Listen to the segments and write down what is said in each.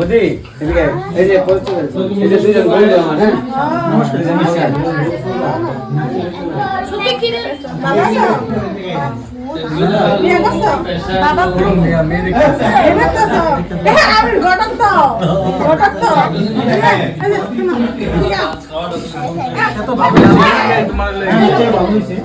বুঝি এদিকে এই যে পরিচয় এই যে দুইজন বন্ধু আমার হ্যাঁ নমস্কার নমস্কার সত্যি কি রে বাবা বিয়ে করছো বাবা পুরো মেয়ে দেখতেছে এবার তো আমি ঘটক তো এত ভালো লাগে তোমার লাগে ভালো হইছে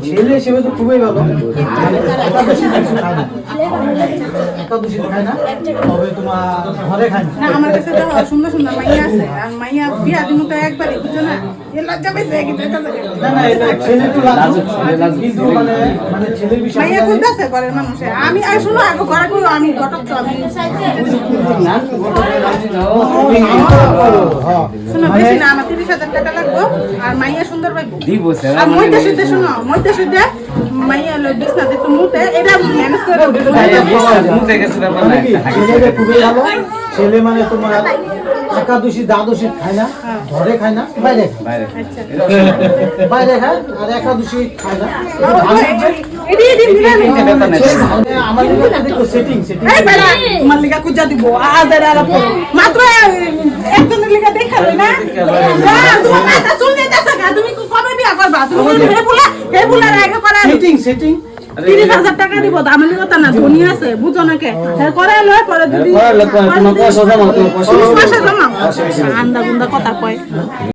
ছেলে হিসেবে তো খুবই ভালো একাদশী খায় না তবে তোমার ঘরে খায় না আমার কাছে তো সুন্দর সুন্দর মাইয়া আছে আর মাইয়া বিয়া দিন তো একবারই বুঝছো না এ লজ্জা পাইছে কি তো না না এটা ছেলে তো লাজুক কিন্তু মানে ছেলের বিষয় মাইয়া কোথাছে করে মানুষে আমি আর শুনো আগে ঘরে কই আমি ঘটক তো আমি না শুনো বেশি না আমার 30,000 টাকা লাগবে আর মাইয়া সুন্দর পাইবো দিব স্যার আর মধ্যে শুদ্ধ মাইয়া লো বিছনা একটু মুতে এটা ম্যানেজ করে মুতে গেছে ব্যাপার না ছেলে খুবই ভালো ছেলে মানে তোমার একাদশী দ্বাদশী খায় না ঘরে খায় না বাইরে বাইরে আচ্ছা বাইরে খায় আর একাদশী খায় না এডি ব্যাপার না আমার দেখো সেটিং এই বেড়া তোমার লিগা কুজা দিব আজ আর মাত্র একজনের লিগা দেখালে না তোমার মাথা চুল দিতেছ না তুমি কবে বিয়া করবা তুমি হে বুলা আগে করা সেটিং 30,000 টাকা দিব আমার লিগা না ধনী আছে বুঝো না কে করে লয় পরে দিদি তোমার পয়সা জমা পয়সা জমা আন্দা গুন্দা কথা কয়